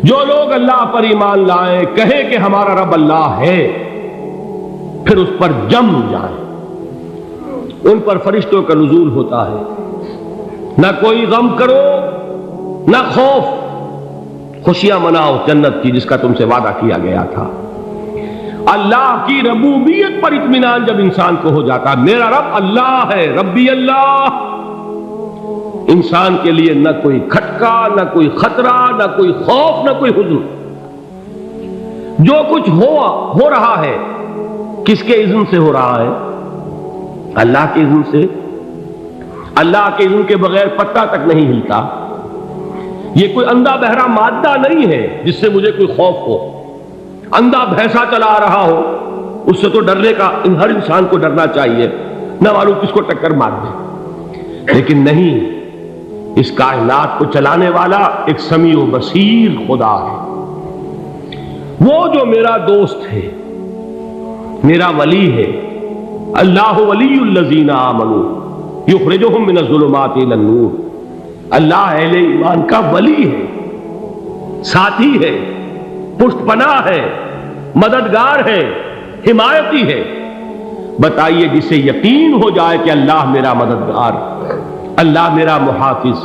جو لوگ اللہ پر ایمان لائیں، کہیں کہ ہمارا رب اللہ ہے، پھر اس پر جم جائیں، ان پر فرشتوں کا نزول ہوتا ہے۔ نہ کوئی غم کرو نہ خوف، خوشیاں مناؤ جنت کی جس کا تم سے وعدہ کیا گیا تھا۔ اللہ کی ربوبیت پر اطمینان جب انسان کو ہو جاتا، میرا رب اللہ ہے، ربی اللہ، انسان کے لیے نہ کوئی کھٹکا، نہ کوئی خطرہ، نہ کوئی خوف، نہ کوئی حزن۔ جو کچھ ہو رہا ہے کس کے اذن سے ہو رہا ہے؟ اللہ کے اذن سے۔ اللہ کے اذن کے بغیر پتہ تک نہیں ہلتا۔ یہ کوئی اندھا بہرا مادہ نہیں ہے جس سے مجھے کوئی خوف ہو۔ اندھا بھینسا چلا آ رہا ہو اس سے تو ڈرنے کا ہر انسان کو ڈرنا چاہیے، نہ معلوم کس کو ٹکر مار دے۔ لیکن نہیں، اس کائنات کو چلانے والا ایک سمیع و بصیر خدا ہے۔ وہ جو میرا دوست ہے، میرا ولی ہے۔ اللہ ولی الذین آمنوا یخرجہم من الظلمات الی النور۔ اللہ اہل ایمان کا ولی ہے، ساتھی ہے، پشت پناہ ہے، مددگار ہے، حمایتی ہے۔ بتائیے جسے یقین ہو جائے کہ اللہ میرا مددگار، اللہ میرا محافظ،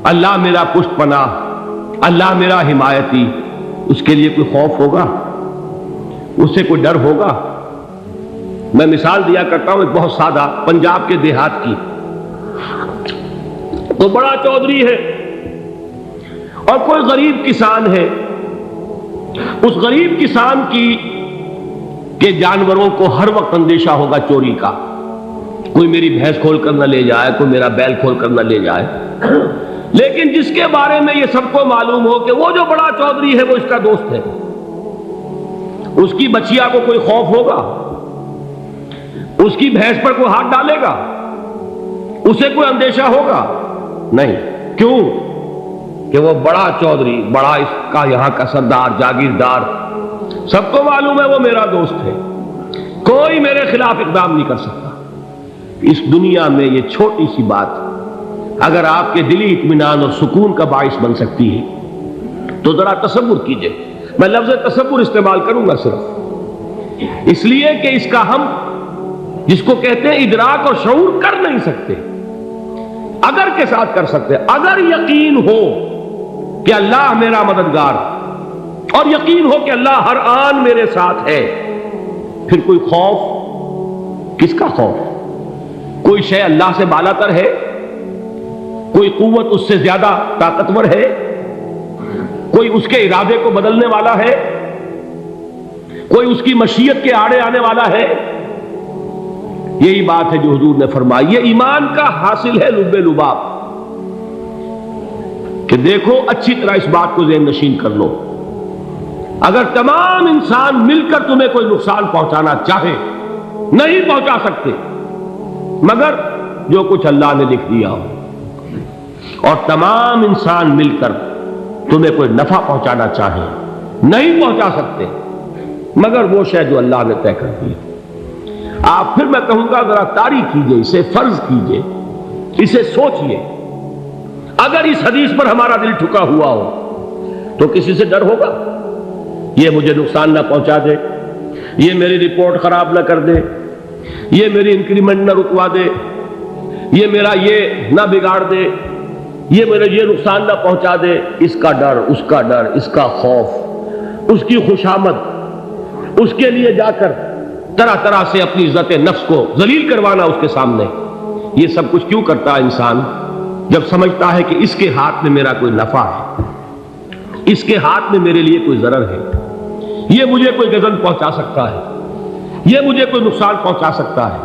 اللہ میرا پشت پناہ، اللہ میرا حمایتی، اس کے لیے کوئی خوف ہوگا؟ اس سے کوئی ڈر ہوگا؟ میں مثال دیا کرتا ہوں ایک بہت سادہ، پنجاب کے دیہات کی۔ تو بڑا چودھری ہے اور کوئی غریب کسان ہے۔ اس غریب کسان کے جانوروں کو ہر وقت اندیشہ ہوگا چوری کا، کوئی میری بھینس کھول کر نہ لے جائے، کوئی میرا بیل کھول کر نہ لے جائے۔ لیکن جس کے بارے میں یہ سب کو معلوم ہو کہ وہ جو بڑا چودھری ہے وہ اس کا دوست ہے، اس کی بچیا کو کوئی خوف ہوگا؟ اس کی بھینس پر کوئی ہاتھ ڈالے گا؟ اسے کوئی اندیشہ ہوگا؟ نہیں۔ کیوں؟ کہ وہ بڑا چودھری، بڑا اس کا یہاں کا سردار، جاگیردار، سب کو معلوم ہے وہ میرا دوست ہے، کوئی میرے خلاف اقدام نہیں کر سکتا۔ اس دنیا میں یہ چھوٹی سی بات اگر آپ کے دلی اطمینان اور سکون کا باعث بن سکتی ہے تو ذرا تصور کیجئے۔ میں لفظ تصور استعمال کروں گا صرف اس لیے کہ اس کا ہم جس کو کہتے ہیں ادراک اور شعور کر نہیں سکتے، اگر کے ساتھ کر سکتے۔ اگر یقین ہو کہ اللہ میرا مددگار اور یقین ہو کہ اللہ ہر آن میرے ساتھ ہے، پھر کوئی خوف؟ کس کا خوف؟ کوئی شے اللہ سے بالا تر ہے؟ کوئی قوت اس سے زیادہ طاقتور ہے؟ کوئی اس کے ارادے کو بدلنے والا ہے؟ کوئی اس کی مشیت کے آڑے آنے والا ہے؟ یہی بات ہے جو حضور نے فرمائی۔ یہ ایمان کا حاصل ہے لب لباب، کہ دیکھو اچھی طرح اس بات کو ذہن نشین کر لو، اگر تمام انسان مل کر تمہیں کوئی نقصان پہنچانا چاہے نہیں پہنچا سکتے، مگر جو کچھ اللہ نے لکھ دیا ہو، اور تمام انسان مل کر تمہیں کوئی نفع پہنچانا چاہے نہیں پہنچا سکتے، مگر وہ شے جو اللہ نے طے کر دی۔ آپ پھر میں کہوں گا ذرا طاری کیجئے، اسے فرض کیجئے، اسے سوچئے۔ اگر اس حدیث پر ہمارا دل ٹھکا ہوا ہو تو کسی سے ڈر ہوگا؟ یہ مجھے نقصان نہ پہنچا دے، یہ میری رپورٹ خراب نہ کر دے، یہ میری انکریمنٹ نہ رکوا دے، یہ میرا یہ نہ بگاڑ دے، یہ میرے یہ نقصان نہ پہنچا دے۔ اس کا ڈر، اس کا ڈر، اس کا خوف، اس کی خوشامد، اس کے لیے جا کر طرح طرح سے اپنی عزت نفس کو ذلیل کروانا اس کے سامنے، یہ سب کچھ کیوں کرتا ہے انسان؟ جب سمجھتا ہے کہ اس کے ہاتھ میں میرا کوئی نفع ہے، اس کے ہاتھ میں میرے لیے کوئی ضرر ہے، یہ مجھے کوئی غضب پہنچا سکتا ہے، یہ مجھے کوئی نقصان پہنچا سکتا ہے،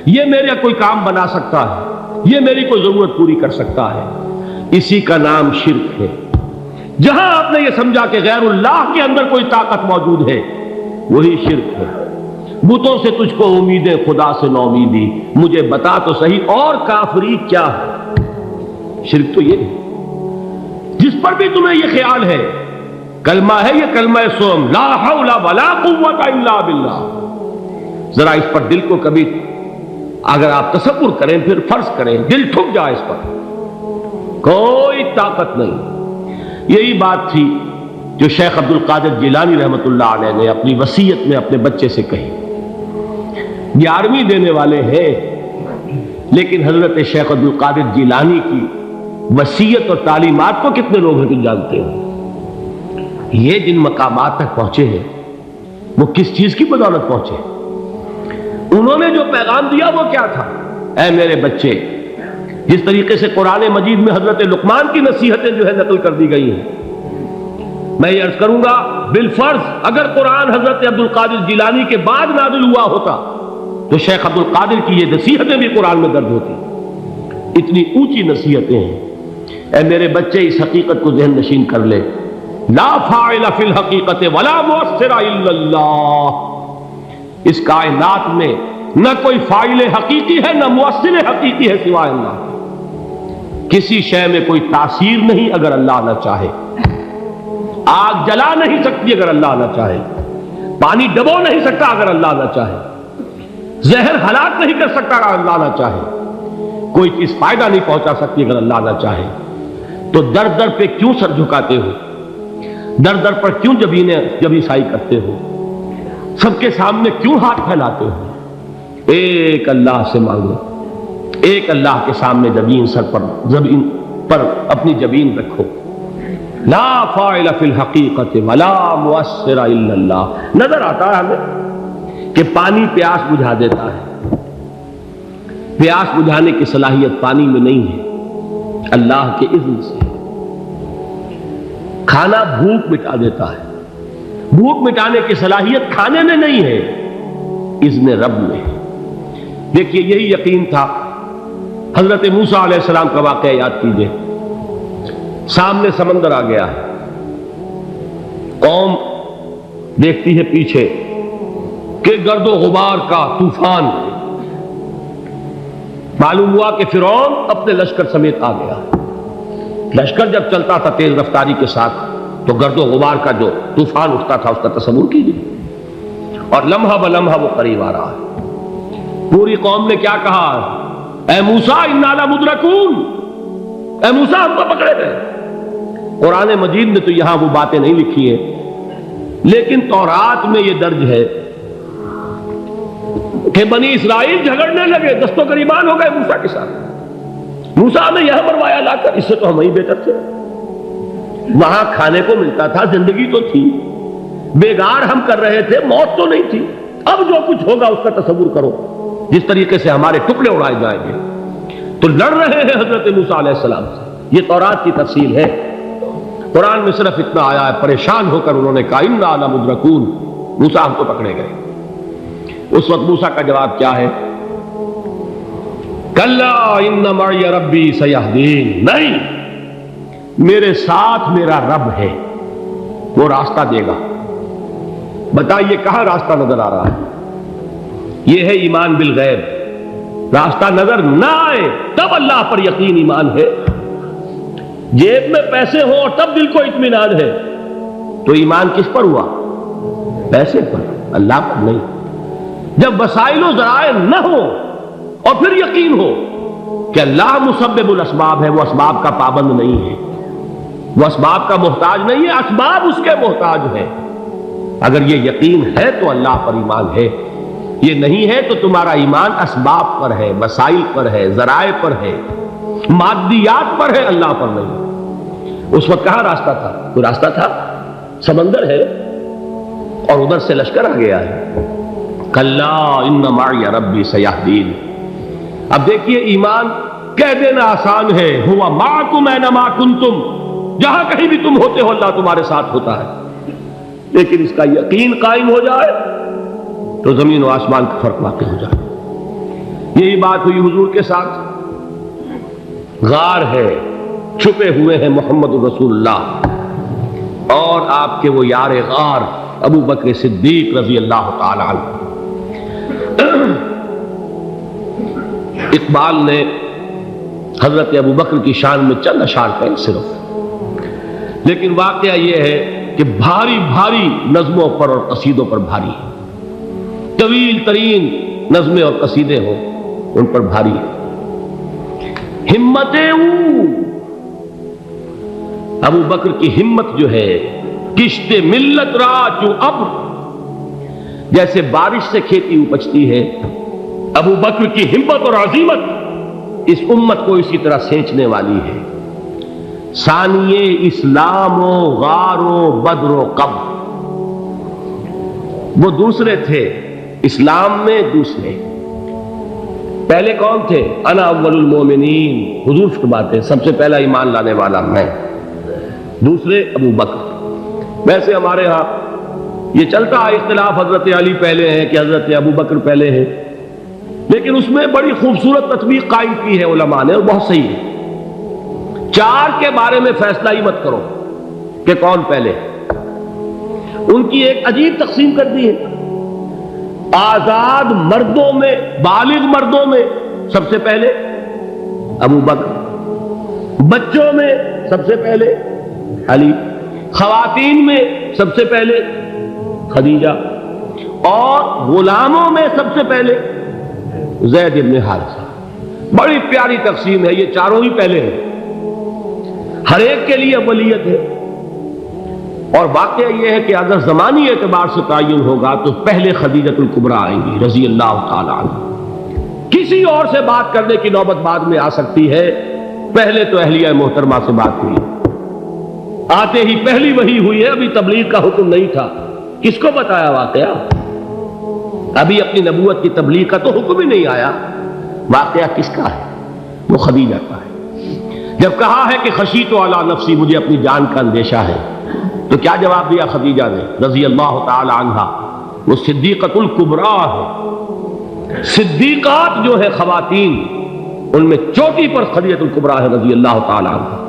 یہ میرا کوئی کام بنا سکتا ہے، یہ میری کوئی ضرورت پوری کر سکتا ہے، اسی کا نام شرک ہے۔ جہاں آپ نے یہ سمجھا کہ غیر اللہ کے اندر کوئی طاقت موجود ہے، وہی شرک ہے۔ بتوں سے تجھ کو امیدیں، خدا سے نو امیدی، مجھے بتا تو صحیح اور کافری کیا ہے؟ شرک تو یہ ہے۔ جس پر بھی تمہیں یہ خیال ہے، کلمہ ہے یہ کلمہ سوم، لا حول ولا قوت الا باللہ، ذرا اس پر دل کو کبھی اگر آپ تصور کریں، پھر فرض کریں، دل ٹھک جائے اس پر، کوئی طاقت نہیں۔ یہی بات تھی جو شیخ عبد القادر جیلانی رحمۃ اللہ علیہ نے اپنی وصیت میں اپنے بچے سے کہی. 11ویں دینے والے ہیں، لیکن حضرت شیخ عبد القادر جیلانی کی وصیت اور تعلیمات کو کتنے لوگ ہیں جانتے ہو؟ یہ جن مقامات تک پہنچے ہیں وہ کس چیز کی بدولت پہنچے؟ انہوں نے جو پیغام دیا وہ کیا تھا؟ اے میرے بچے، جس طریقے سے قرآن مجید میں حضرت لقمان کی نصیحتیں جو ہے نقل کر دی گئی ہیں، میں یہ عرض کروں گا بالفرض اگر قرآن حضرت عبد القادر جیلانی کے بعد نازل ہوا ہوتا تو شیخ عبد القادر کی یہ نصیحتیں بھی قرآن میں درج ہوتی. اتنی اونچی نصیحتیں ہیں. اے میرے بچے، اس حقیقت کو ذہن نشین کر لے، لا فاعل فی الحقیقت ولا مؤثر الا اللہ. اس کائنات میں نہ کوئی فاعل حقیقی ہے نہ مؤثر حقیقی ہے سوائے اللہ. کسی شے میں کوئی تاثیر نہیں اگر اللہ نہ چاہے. آگ جلا نہیں سکتی اگر اللہ نہ چاہے. پانی ڈبو نہیں سکتا اگر اللہ نہ چاہے. زہر ہلاک نہیں کر سکتا اگر اللہ نہ چاہے. کوئی چیز فائدہ نہیں پہنچا سکتی اگر اللہ نہ چاہے. تو در در پہ کیوں سر جھکاتے ہو؟ در در پر کیوں جبیں سائی کرتے ہو؟ سب کے سامنے کیوں ہاتھ پھیلاتے ہو؟ ایک اللہ سے مانگو. ایک اللہ کے سامنے زمین پر اپنی جبین رکھو. لا فاعل فی الحقیقت ولا مؤثر الا اللہ. نظر آتا ہے ہمیں کہ پانی پیاس بجھا دیتا ہے. پیاس بجھانے کی صلاحیت پانی میں نہیں ہے، اللہ کے اذن سے. کھانا بھوک مٹا دیتا ہے. بھوک مٹانے کی صلاحیت کھانے میں نہیں ہے، اذن رب میں. دیکھیے یہی یقین تھا. حضرت موسیٰ علیہ السلام کا واقعہ یاد کیجئے. سامنے سمندر آ گیا ہے. قوم دیکھتی ہے پیچھے کہ گرد و غبار کا طوفان. معلوم ہوا کہ فرعون اپنے لشکر سمیت آ گیا. لشکر جب چلتا تھا تیز رفتاری کے ساتھ تو گرد و غبار کا جو طوفان اٹھتا تھا اس کا تصور کیجیے. اور لمحہ بلمحہ وہ قریب آ رہا ہے. پوری قوم نے کیا کہا؟ اے موسیٰ انا لمدرکون. اے موسیٰ ہم کو پکڑے گئے. قرآن مجید نے تو یہاں وہ باتیں نہیں لکھی ہیں، لیکن تورات میں یہ درج ہے کہ بنی اسرائیل جھگڑنے لگے، دست و گریبان ہو گئے موسیٰ کے ساتھ. موسیٰ نے یہاں مروایا لا کر، اس سے تو ہم ہی بہتر تھے. وہاں کھانے کو ملتا تھا، زندگی تو تھی، بیگار ہم کر رہے تھے، موت تو نہیں تھی. اب جو کچھ ہوگا اس کا تصور کرو، جس طریقے سے ہمارے ٹکڑے اڑائے جائیں گے. تو لڑ رہے ہیں حضرت موسیٰ علیہ السلام سے. یہ تورات کی تفصیل ہے. قرآن میں صرف اتنا آیا ہے، پریشان ہو کر انہوں نے کہا انا لمدرکون. موسیٰ ہم کو پکڑے گئے. اس وقت موسیٰ کا جواب کیا ہے؟ کلا ان معی ربی سیہدین. نہیں، میرے ساتھ میرا رب ہے، وہ راستہ دے گا. بتائیے کہاں راستہ نظر آ رہا ہے؟ یہ ہے ایمان بالغیب. راستہ نظر نہ آئے تب اللہ پر یقین ایمان ہے. جیب میں پیسے ہوں اور تب دل کو اطمینان ہے تو ایمان کس پر ہوا؟ پیسے پر، اللہ پر نہیں. جب وسائل و ذرائع نہ ہو اور پھر یقین ہو کہ اللہ مسبب الاسباب ہے، وہ اسباب کا پابند نہیں ہے، وہ اسباب کا محتاج نہیں ہے، اسباب اس کے محتاج ہے. اگر یہ یقین ہے تو اللہ پر ایمان ہے. یہ نہیں ہے تو تمہارا ایمان اسباب پر ہے، وسائل پر ہے، ذرائع پر ہے، مادیات پر ہے، اللہ پر نہیں. اس وقت کہاں راستہ تھا؟ کوئی راستہ تھا؟ سمندر ہے اور ادھر سے لشکر آ گیا ہے. کلا ان معی ربی سیہدین. اب دیکھیے ایمان کہہ دینا آسان ہے، ہوا معکم اینما کنتم. جہاں کہیں بھی تم ہوتے ہو اللہ تمہارے ساتھ ہوتا ہے. لیکن اس کا یقین قائم ہو جائے تو زمین و آسمان کا فرق واقع ہو جائے. یہی بات ہوئی حضور کے ساتھ. غار ہے، چھپے ہوئے ہیں محمد رسول اللہ اور آپ کے وہ یار غار ابو بکر صدیق رضی اللہ تعالی عنہ. اقبال نے حضرت ابو بکر کی شان میں چند اشعار کہیں صرف، لیکن واقعہ یہ ہے کہ بھاری بھاری نظموں پر اور قصیدوں پر بھاری ہے. طویل ترین نظمیں اور قصیدے ہوں ان پر بھاری ہے. ہمتیں ابو بکر کی ہمت جو ہے کشت ملت را جو ابر، جیسے بارش سے کھیتی اپجتی ہے، ابو بکر کی ہمت اور عزیمت اس امت کو اسی طرح سینچنے والی ہے۔ ثانیے اسلام و غار و بدر و قبر، وہ دوسرے تھے اسلام میں، دوسرے پہلے کون تھے؟ انا اول المومنین، حضور فرماتے سب سے پہلا ایمان لانے والا میں، دوسرے ابو بکر۔ ویسے ہمارے ہاں یہ چلتا ہے اختلاف، حضرت علی پہلے ہیں کہ حضرت ابو بکر پہلے ہیں، لیکن اس میں بڑی خوبصورت تطبیق قائم کی ہے علماء نے، اور بہت صحیح ہے۔ چار کے بارے میں فیصلہ ہی مت کرو کہ کون پہلے، ان کی ایک عجیب تقسیم کر دی ہے۔ آزاد مردوں میں، بالغ مردوں میں سب سے پہلے ابو بکر، بچوں میں سب سے پہلے علی، خواتین میں سب سے پہلے خدیجہ، اور غلاموں میں سب سے پہلے زید بن حارثہ۔ بڑی پیاری تقسیم ہے، یہ چاروں ہی پہلے ہیں، ہر ایک کے لیے اولیت ہے۔ اور واقعہ یہ ہے کہ اگر زمانی اعتبار سے تعین ہوگا تو پہلے خدیجۃ الکبریٰ آئیں گی رضی اللہ تعالی عنہ، کسی اور سے بات کرنے کی نوبت بعد میں آ سکتی ہے، پہلے تو اہلیہ محترمہ سے بات ہوئی، آتے ہی پہلی وحی ہوئی ہے، ابھی تبلیغ کا حکم نہیں تھا۔ کس کو بتایا واقعہ؟ ابھی اپنی نبوت کی تبلیغ کا تو حکم ہی نہیں آیا، واقعہ کس کا ہے؟ وہ خدیجہ کا ہے۔ جب کہا ہے کہ خشیت علی نفسی، مجھے اپنی جان کا اندیشہ ہے، تو کیا جواب دیا خدیجہ نے رضی اللہ تعالی عنہا؟ وہ صدیقۃ الکبریٰ ہے، صدیقات جو ہے خواتین ان میں چوٹی پر خدیجۃ الکبریٰ ہے رضی اللہ تعالی عنہا،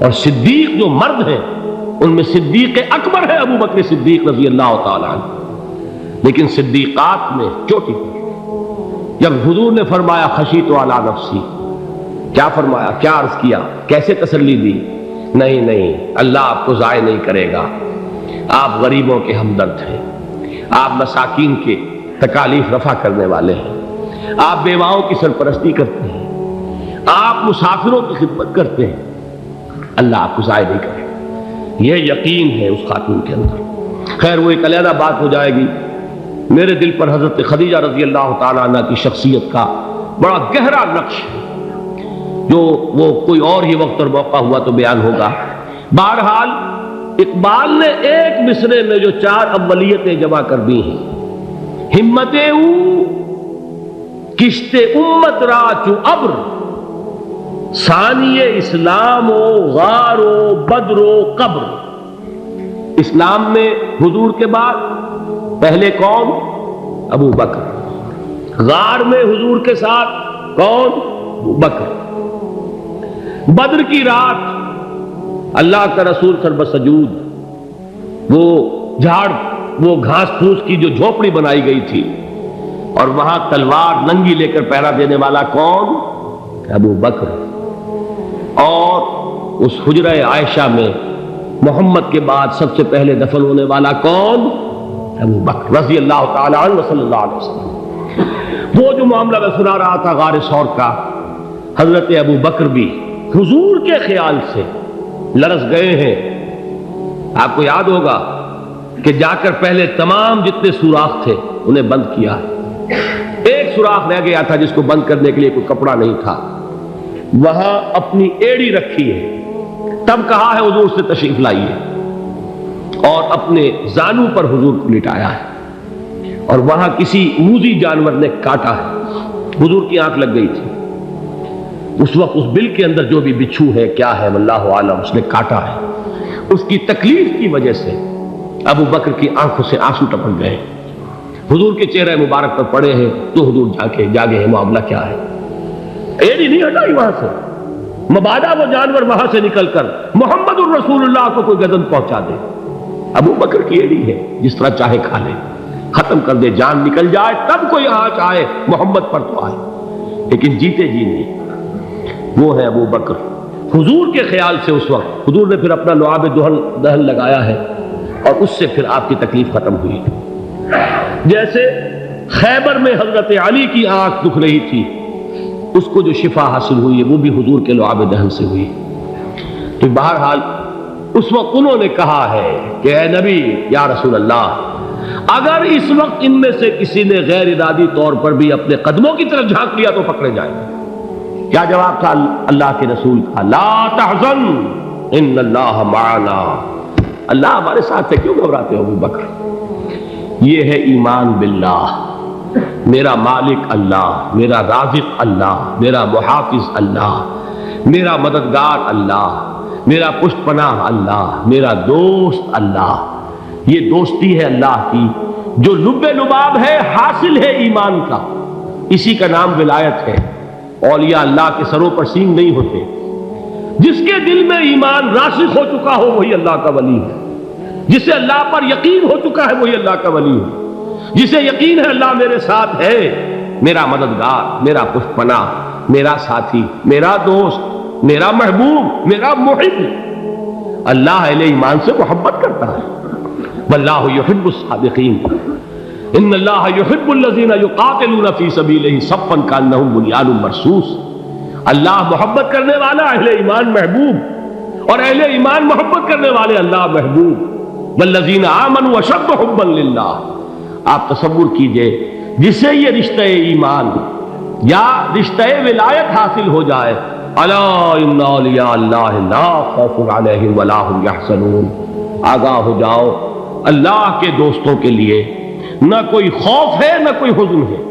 اور صدیق جو مرد ہیں ان میں صدیق اکبر ہے ابو بکر صدیق رضی اللہ تعالی عنہ، لیکن صدیقات میں چوٹی پر۔ جب حضور نے فرمایا خشیت علی نفسی، کیا فرمایا، کیا عرض کیا، کیسے تسلی دی؟ نہیں نہیں، اللہ آپ کو ضائع نہیں کرے گا، آپ غریبوں کے ہمدرد ہیں، آپ مساکین کے تکالیف رفع کرنے والے ہیں، آپ بیواؤں کی سرپرستی کرتے ہیں، آپ مسافروں کی خدمت کرتے ہیں، اللہ آپ کو ضائع نہیں کرے گا۔ یہ یقین ہے اس خاتون کے اندر۔ خیر وہ ایک علیحدہ بات ہو جائے گی۔ میرے دل پر حضرت خدیجہ رضی اللہ تعالیٰ عنہ کی شخصیت کا بڑا گہرا نقش ہے، جو وہ کوئی اور ہی وقت اور موقع ہوا تو بیان ہوگا۔ بہرحال اقبال نے ایک مصرے میں جو چار اولیتیں جمع کر دی ہیں، ہمت او کشت امت را چو ابر، ثانی اسلام و غار و بدر و قبر۔ اسلام میں حضور کے بعد پہلے کون؟ ابو بکر۔ غار میں حضور کے ساتھ کون؟ ابو بکر۔ بدر کی رات اللہ کا رسول سرب سجود، وہ جھاڑ، وہ گھاس پھوس کی جو جھوپڑی بنائی گئی تھی، اور وہاں تلوار ننگی لے کر پہرا دینے والا کون؟ ابو بکر۔ اور اس حجرہ عائشہ میں محمد کے بعد سب سے پہلے دفن ہونے والا کون؟ ابو بکر رضی اللہ تعالی عنہ صلی اللہ علیہ وسلم۔ وہ جو معاملہ میں سنا رہا تھا غار ثور کا، حضرت ابو بکر بھی حضور کے خیال سے لرز گئے ہیں۔ آپ کو یاد ہوگا کہ جا کر پہلے تمام جتنے سوراخ تھے انہیں بند کیا ہے، ایک سوراخ رہ گیا تھا جس کو بند کرنے کے لیے کوئی کپڑا نہیں تھا، وہاں اپنی ایڑی رکھی ہے، تب کہا ہے حضور سے تشریف لائیے، اور اپنے زانو پر حضور کو لٹایا ہے، اور وہاں کسی موذی جانور نے کاٹا ہے، حضور کی آنکھ لگ گئی تھی، اس وقت اس بل کے اندر جو بھی بچھو ہے کیا ہے واللہ عالم، اس نے کاٹا ہے، اس کی تکلیف کی وجہ سے ابو بکر کی آنکھوں سے آنسو ٹپک گئے، حضور کے چہرے مبارک پر پڑے ہیں، تو حضور جاگے ہیں، معاملہ کیا ہے؟ ایڑی نہیں ہٹائی وہاں سے، مبادا وہ جانور وہاں سے نکل کر محمد الرسول اللہ کو کوئی گزن پہنچا دے، ابو بکر کی ایڑی ہے، جس طرح چاہے کھا لے، ختم کر دے، جان نکل جائے تب کوئی آنچ آئے، محمد پر تو آئے، لیکن جیتے جی نہیں۔ وہ ہے ابو بکر۔ حضور کے خیال سے اس وقت حضور نے پھر اپنا لعاب دہن لگایا ہے، اور اس سے پھر آپ کی تکلیف ختم ہوئی۔ جیسے خیبر میں حضرت علی کی آنکھ دکھ رہی تھی، اس کو جو شفا حاصل ہوئی ہے وہ بھی حضور کے لعاب دہن سے ہوئی۔ تو بہرحال اس وقت انہوں نے کہا ہے کہ اے نبی یا رسول اللہ، اگر اس وقت ان میں سے کسی نے غیر ارادی طور پر بھی اپنے قدموں کی طرف جھانک لیا تو پکڑے جائیں گے۔ کیا جواب تھا اللہ کے رسول کا؟ لا تحزن ان اللہ معنا، اللہ ہمارے ساتھ ہے، کیوں گھبراتے ہو ابو بکر؟ یہ ہے ایمان باللہ، میرا مالک اللہ، میرا رازق اللہ، میرا محافظ اللہ، میرا مددگار اللہ، میرا پشت پناہ اللہ، میرا دوست اللہ۔ یہ دوستی ہے اللہ کی جو لب لباب ہے، حاصل ہے ایمان کا، اسی کا نام ولایت ہے۔ اولیاء اللہ کے سروں پر سینگ نہیں ہوتے، جس کے دل میں ایمان راسخ ہو چکا ہو وہی اللہ کا ولی ہے، جسے اللہ پر یقین ہو چکا ہے وہی اللہ کا ولی ہے، جسے یقین ہے اللہ میرے ساتھ ہے، میرا مددگار، میرا پشت پناہ، میرا ساتھی، میرا دوست، میرا محبوب، میرا محب۔ اللہ اہل ایمان سے محبت کرتا ہے۔ واللہ یحب الصادقین، ان اللہ یحب الذین یقاتلون فی سبیلہ صفا کانہم بنیان مرصوص۔ اللہ محبت کرنے والا، اہل ایمان محبوب، اور اہل ایمان محبت کرنے والے اللہ محبوب۔ والذین آمنوا اشد حبا للہ۔ آپ تصور کیجئے جسے یہ رشتہ ایمان یا رشتہ ولایت حاصل ہو جائے، الا ان اولیاء اللہ لا خوف علیہم ولا هم یحزنون، آگاہ ہو جاؤ اللہ کے دوستوں کے لیے نہ کوئی خوف ہے نہ کوئی حزن ہے۔